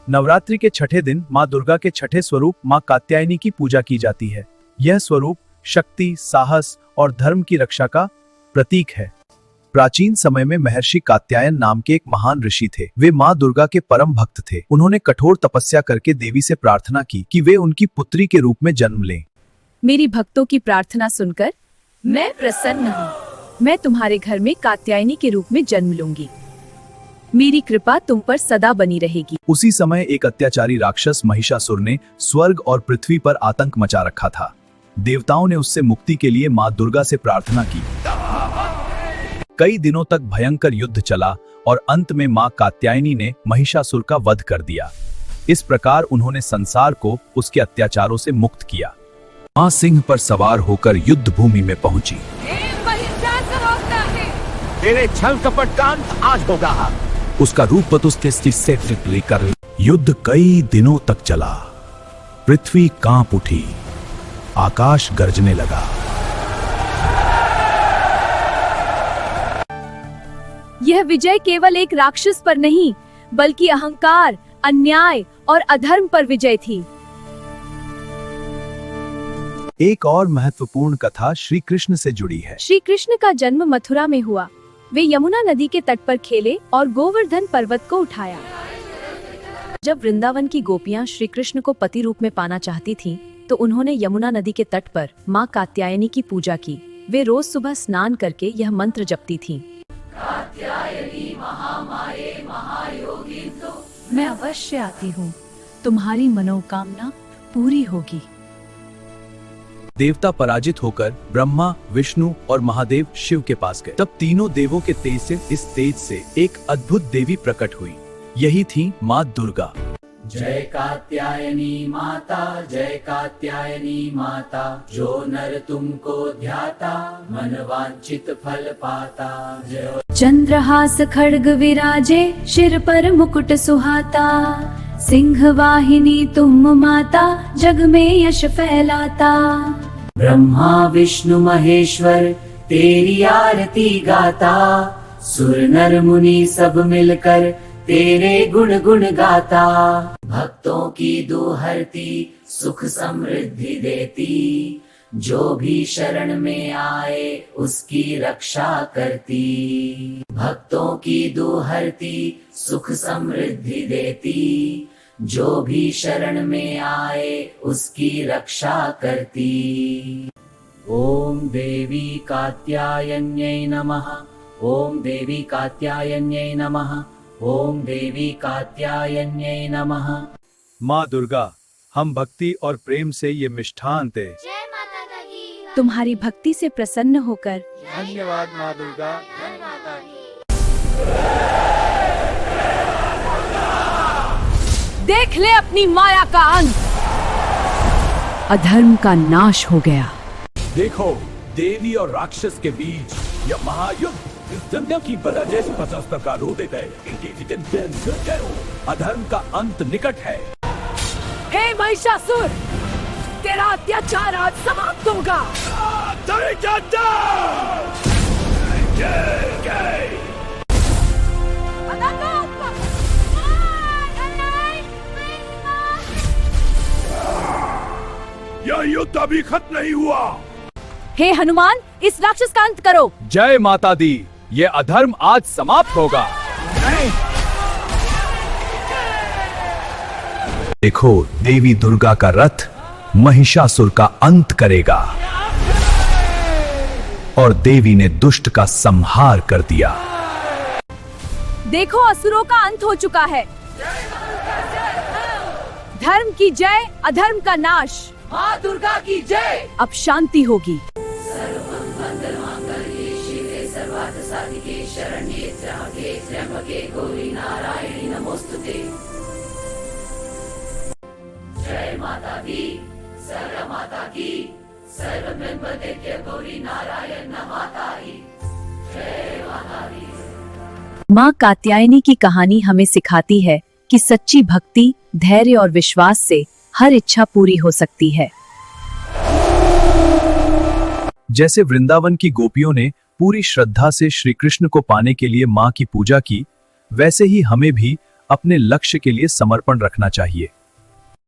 नवरात्रि के छठे दिन माँ दुर्गा के छठे स्वरूप माँ कात्यायनी की पूजा की जाती है। यह स्वरूप शक्ति, साहस और धर्म की रक्षा का प्रतीक है। प्राचीन समय में महर्षि कात्यायन नाम के एक महान ऋषि थे। वे माँ दुर्गा के परम भक्त थे। उन्होंने कठोर तपस्या करके देवी से प्रार्थना की कि वे उनकी पुत्री के रूप में जन्म लें। मेरी भक्तों की प्रार्थना सुनकर मैं प्रसन्न हूँ। मैं तुम्हारे घर में कात्यायनी के रूप में जन्म लूंगी। मेरी कृपा तुम पर सदा बनी रहेगी। उसी समय एक अत्याचारी राक्षस महिषासुर ने स्वर्ग और पृथ्वी पर आतंक मचा रखा था। देवताओं ने उससे मुक्ति के लिए माँ दुर्गा से प्रार्थना की। कई दिनों तक भयंकर युद्ध चला और अंत में माँ कात्यायनी ने महिषासुर का वध कर दिया। इस प्रकार उन्होंने संसार को उसके अत्याचारों से मुक्त किया। माँ सिंह पर सवार होकर युद्ध भूमि में पहुंची। तेरे छल कपट का अंत आज होगा। उसका रूप उसके से लेकर युद्ध कई दिनों तक चला। पृथ्वी कांप उठी, आकाश गरजने लगा। यह विजय केवल एक राक्षस पर नहीं, बल्कि अहंकार, अन्याय और अधर्म पर विजय थी। एक और महत्वपूर्ण कथा श्री कृष्ण से जुड़ी है। श्री कृष्ण का जन्म मथुरा में हुआ। वे यमुना नदी के तट पर खेले और गोवर्धन पर्वत को उठाया। जब वृंदावन की गोपियां श्री कृष्ण को पति रूप में पाना चाहती थीं, तो उन्होंने यमुना नदी के तट पर माँ कात्यायनी की पूजा की। वे रोज सुबह स्नान करके यह मंत्र जपती थीं। कात्यायनी महामाये महायोगी तो मैं अवश्य आती हूँ, तुम्हारी मनोकामना पूरी होगी। देवता पराजित होकर ब्रह्मा, विष्णु और महादेव शिव के पास गए। तब तीनों देवों के तेज से एक अद्भुत देवी प्रकट हुई। यही थी माँ दुर्गा। जय कात्यायनी माता, जय कात्यायनी माता, जो नर तुमको ध्याता, मन वांछित फल पाता। जय। चंद्रहास खड्ग विराजे, शिर पर मुकुट सुहाता, सिंह वाहिनी तुम माता, जग में यश फैलाता। ब्रह्मा विष्णु महेश्वर तेरी आरती गाता, सुर नर मुनि सब मिलकर तेरे गुण गुण गाता। भक्तों की दुहरती, सुख समृद्धि देती, जो भी शरण में आए उसकी रक्षा करती। भक्तों की दुहरती, सुख समृद्धि देती, जो भी शरण में आए उसकी रक्षा करती। ओम देवी कात्यायन्यै नमः। ओम देवी कात्यायन्यै नमः। ओम देवी कात्यायन्यै नमः। माँ दुर्गा, हम भक्ति और प्रेम से ये मिष्ठान थे। तुम्हारी भक्ति से प्रसन्न होकर धन्यवाद माँ दुर्गा। देख ले अपनी माया का अंत। अधर्म का नाश हो गया। देखो, देवी और राक्षस के बीच यह महायुद्ध इस दुनिया की पराजय से 75 का रो देता है। अधर्म का अंत निकट है। हे महिषासुर, तेरा अत्याचार आज समाप्त होगा। यह युद्ध अभी खत्म नहीं हुआ। हे हनुमान, इस राक्षस का अंत करो। जय माता दी, ये अधर्म आज समाप्त होगा। देखो, देवी दुर्गा का रथ महिषासुर का अंत करेगा। और देवी ने दुष्ट का संहार कर दिया। देखो, असुरों का अंत हो चुका है। धर्म की जय, अधर्म का नाश। माँ दुर्गा की जय। अब शांति होगी। सर्वार्थसाधिके शरण्ये त्र्यंबके गौरी नारायणी नमोस्तुते। जय माता दी, सर्व माता की, सर्व ब्रह्मदैत्य गौरी नारायण नमातारी। जय माता दी। माँ कात्यायनी की कहानी हमें सिखाती है कि सच्ची भक्ति, धैर्य और विश्वास से हर इच्छा पूरी हो सकती है। जैसे वृंदावन की गोपियों ने पूरी श्रद्धा से श्री कृष्ण को पाने के लिए माँ की पूजा की, वैसे ही हमें भी अपने लक्ष्य के लिए समर्पण रखना चाहिए।